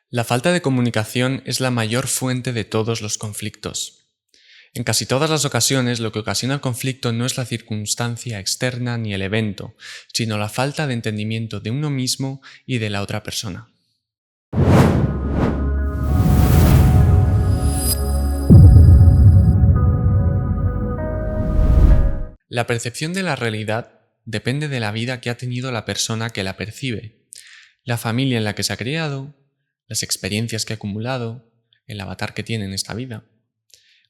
La falta de comunicación es la mayor fuente de todos los conflictos. En casi todas las ocasiones, lo que ocasiona el conflicto no es la circunstancia externa ni el evento, sino la falta de entendimiento de uno mismo y de la otra persona. La percepción de la realidad depende de la vida que ha tenido la persona que la percibe, la familia en la que se ha criado, las experiencias que ha acumulado, el avatar que tiene en esta vida.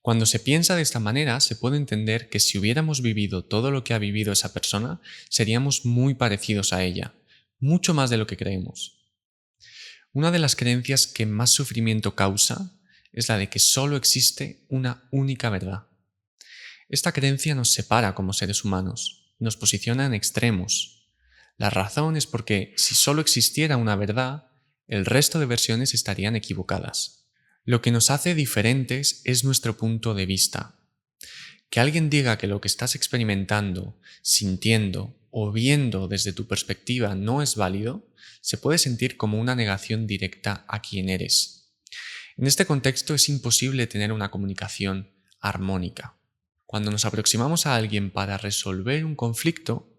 Cuando se piensa de esta manera, se puede entender que si hubiéramos vivido todo lo que ha vivido esa persona, seríamos muy parecidos a ella, mucho más de lo que creemos. Una de las creencias que más sufrimiento causa es la de que solo existe una única verdad. Esta creencia nos separa como seres humanos, nos posiciona en extremos. La razón es porque si solo existiera una verdad, el resto de versiones estarían equivocadas. Lo que nos hace diferentes es nuestro punto de vista. Que alguien diga que lo que estás experimentando, sintiendo o viendo desde tu perspectiva no es válido, se puede sentir como una negación directa a quién eres. En este contexto es imposible tener una comunicación armónica. Cuando nos aproximamos a alguien para resolver un conflicto,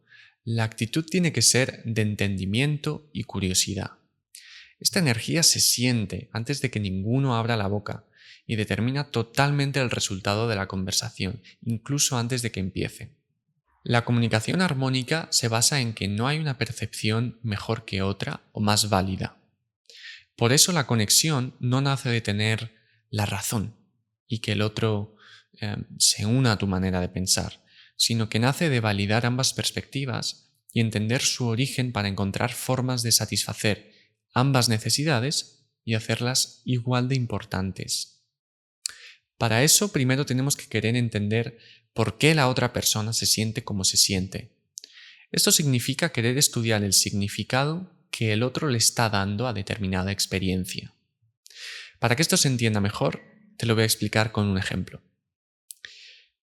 la actitud tiene que ser de entendimiento y curiosidad. Esta energía se siente antes de que ninguno abra la boca y determina totalmente el resultado de la conversación, incluso antes de que empiece. La comunicación armónica se basa en que no hay una percepción mejor que otra o más válida. Por eso la conexión no nace de tener la razón y que el otro se una a tu manera de pensar, sino que nace de validar ambas perspectivas y entender su origen para encontrar formas de satisfacer ambas necesidades y hacerlas igual de importantes. Para eso, primero tenemos que querer entender por qué la otra persona se siente como se siente. Esto significa querer estudiar el significado que el otro le está dando a determinada experiencia. Para que esto se entienda mejor, te lo voy a explicar con un ejemplo.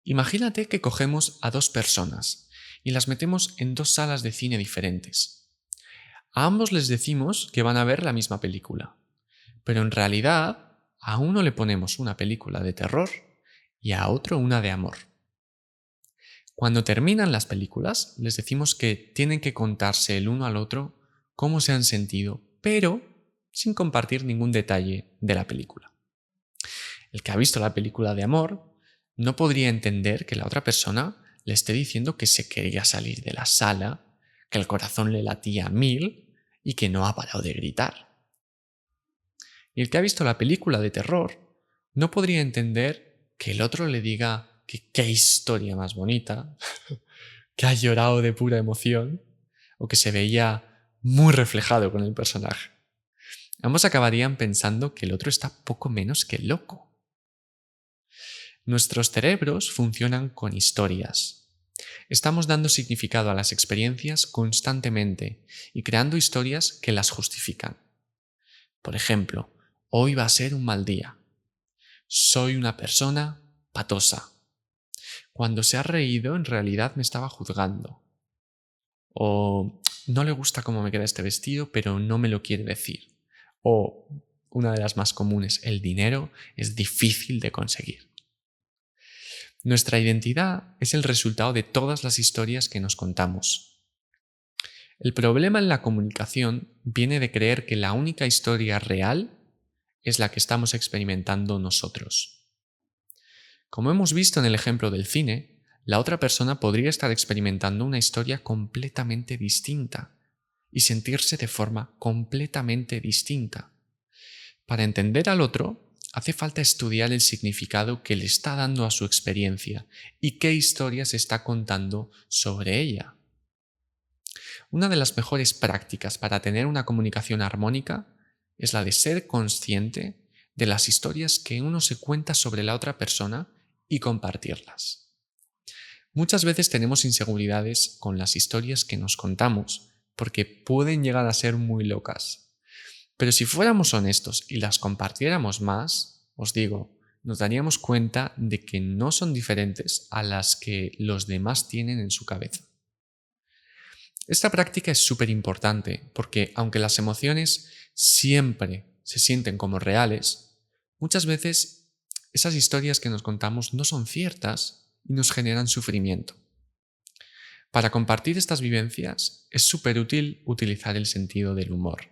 Imagínate que cogemos a dos personas y las metemos en dos salas de cine diferentes. A ambos les decimos que van a ver la misma película, pero en realidad a uno le ponemos una película de terror y a otro una de amor. Cuando terminan las películas, les decimos que tienen que contarse el uno al otro cómo se han sentido, pero sin compartir ningún detalle de la película. El que ha visto la película de amor no podría entender que la otra persona le esté diciendo que se quería salir de la sala, que el corazón le latía a 1000 y que no ha parado de gritar. Y el que ha visto la película de terror no podría entender que el otro le diga que qué historia más bonita, que ha llorado de pura emoción o que se veía muy reflejado con el personaje. Ambos acabarían pensando que el otro está poco menos que loco. Nuestros cerebros funcionan con historias. Estamos dando significado a las experiencias constantemente y creando historias que las justifican. Por ejemplo, hoy va a ser un mal día. Soy una persona patosa. Cuando se ha reído, en realidad me estaba juzgando. O no le gusta cómo me queda este vestido, pero no me lo quiere decir. O, una de las más comunes, el dinero es difícil de conseguir. Nuestra identidad es el resultado de todas las historias que nos contamos. El problema en la comunicación viene de creer que la única historia real es la que estamos experimentando nosotros. Como hemos visto en el ejemplo del cine, la otra persona podría estar experimentando una historia completamente distinta y sentirse de forma completamente distinta. Para entender al otro, hace falta estudiar el significado que le está dando a su experiencia y qué historia se está contando sobre ella. Una de las mejores prácticas para tener una comunicación armónica es la de ser consciente de las historias que uno se cuenta sobre la otra persona y compartirlas. Muchas veces tenemos inseguridades con las historias que nos contamos porque pueden llegar a ser muy locas. Pero si fuéramos honestos y las compartiéramos más, os digo, nos daríamos cuenta de que no son diferentes a las que los demás tienen en su cabeza. Esta práctica es súper importante porque aunque las emociones siempre se sienten como reales, muchas veces esas historias que nos contamos no son ciertas y nos generan sufrimiento. Para compartir estas vivencias es súper útil utilizar el sentido del humor.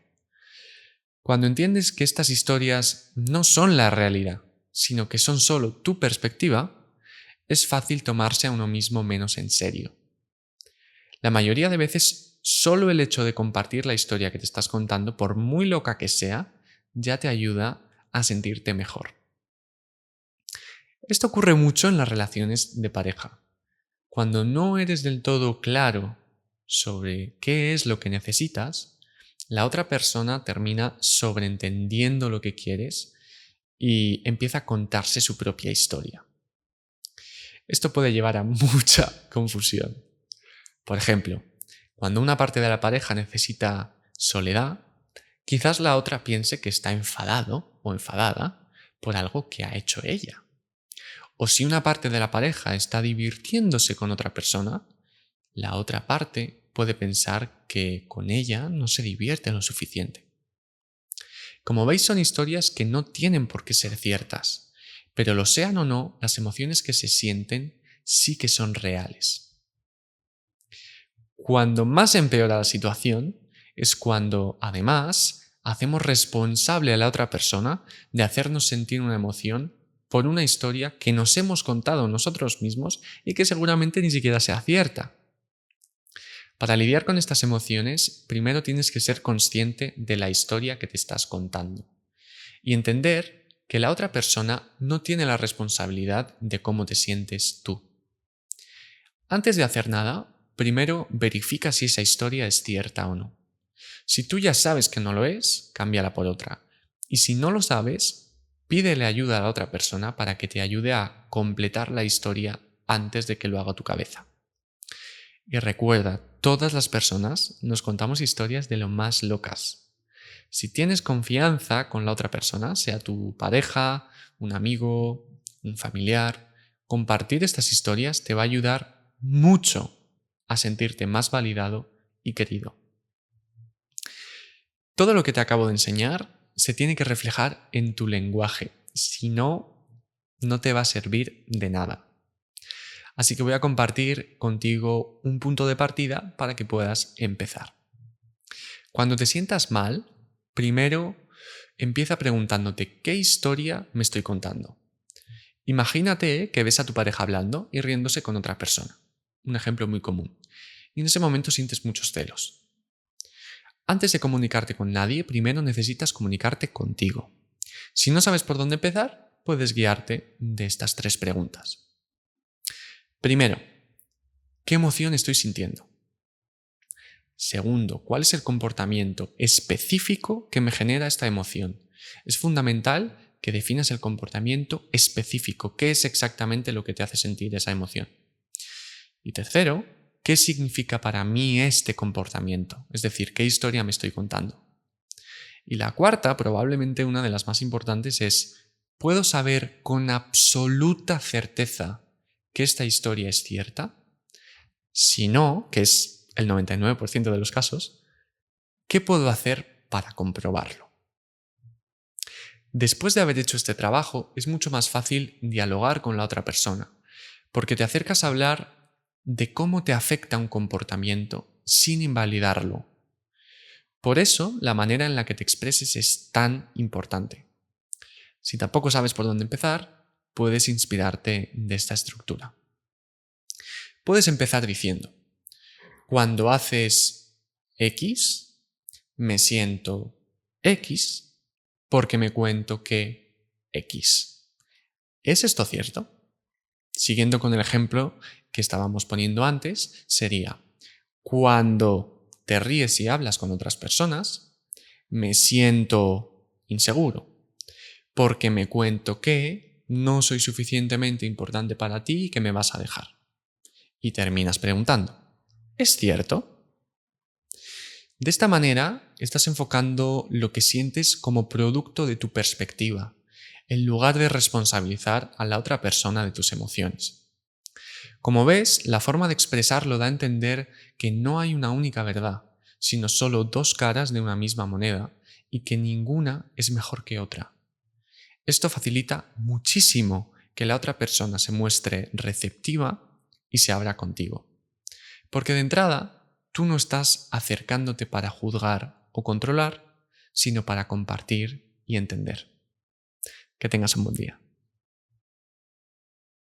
Cuando entiendes que estas historias no son la realidad, sino que son solo tu perspectiva, es fácil tomarse a uno mismo menos en serio. La mayoría de veces, solo el hecho de compartir la historia que te estás contando, por muy loca que sea, ya te ayuda a sentirte mejor. Esto ocurre mucho en las relaciones de pareja. Cuando no eres del todo claro sobre qué es lo que necesitas, la otra persona termina sobreentendiendo lo que quieres y empieza a contarse su propia historia. Esto puede llevar a mucha confusión. Por ejemplo, cuando una parte de la pareja necesita soledad, quizás la otra piense que está enfadado o enfadada por algo que ha hecho ella. O si una parte de la pareja está divirtiéndose con otra persona, la otra parte puede pensar que con ella no se divierte lo suficiente. Como veis, son historias que no tienen por qué ser ciertas, pero lo sean o no, las emociones que se sienten sí que son reales. Cuando más empeora la situación es cuando, además, hacemos responsable a la otra persona de hacernos sentir una emoción por una historia que nos hemos contado nosotros mismos y que seguramente ni siquiera sea cierta. Para lidiar con estas emociones, primero tienes que ser consciente de la historia que te estás contando y entender que la otra persona no tiene la responsabilidad de cómo te sientes tú. Antes de hacer nada, primero verifica si esa historia es cierta o no. Si tú ya sabes que no lo es, cámbiala por otra. Y si no lo sabes, pídele ayuda a la otra persona para que te ayude a completar la historia antes de que lo haga tu cabeza. Y recuerda, todas las personas nos contamos historias de lo más locas. Si tienes confianza con la otra persona, sea tu pareja, un amigo, un familiar, compartir estas historias te va a ayudar mucho a sentirte más validado y querido. Todo lo que te acabo de enseñar se tiene que reflejar en tu lenguaje, si no, no te va a servir de nada. Así que voy a compartir contigo un punto de partida para que puedas empezar. Cuando te sientas mal, primero empieza preguntándote ¿qué historia me estoy contando? Imagínate que ves a tu pareja hablando y riéndose con otra persona. Un ejemplo muy común. Y en ese momento sientes muchos celos. Antes de comunicarte con nadie, primero necesitas comunicarte contigo. Si no sabes por dónde empezar, puedes guiarte de estas 3 preguntas. Primero, ¿qué emoción estoy sintiendo? Segundo, ¿cuál es el comportamiento específico que me genera esta emoción? Es fundamental que definas el comportamiento específico. ¿Qué es exactamente lo que te hace sentir esa emoción? Y tercero, ¿qué significa para mí este comportamiento? Es decir, ¿qué historia me estoy contando? Y la cuarta, probablemente una de las más importantes, es ¿puedo saber con absoluta certeza que esta historia es cierta? Si no, que es el 99% de los casos, ¿qué puedo hacer para comprobarlo? Después de haber hecho este trabajo, es mucho más fácil dialogar con la otra persona, porque te acercas a hablar de cómo te afecta un comportamiento sin invalidarlo. Por eso, la manera en la que te expreses es tan importante. Si tampoco sabes por dónde empezar, puedes inspirarte de esta estructura. Puedes empezar diciendo, cuando haces X, me siento X porque me cuento que X. ¿Es esto cierto? Siguiendo con el ejemplo que estábamos poniendo antes, sería, cuando te ríes y hablas con otras personas, me siento inseguro porque me cuento que no soy suficientemente importante para ti y que me vas a dejar. Y terminas preguntando, ¿es cierto? De esta manera, estás enfocando lo que sientes como producto de tu perspectiva, en lugar de responsabilizar a la otra persona de tus emociones. Como ves, la forma de expresarlo da a entender que no hay una única verdad, sino solo 2 caras de una misma moneda, y que ninguna es mejor que otra. Esto facilita muchísimo que la otra persona se muestre receptiva y se abra contigo. Porque de entrada, tú no estás acercándote para juzgar o controlar, sino para compartir y entender. Que tengas un buen día.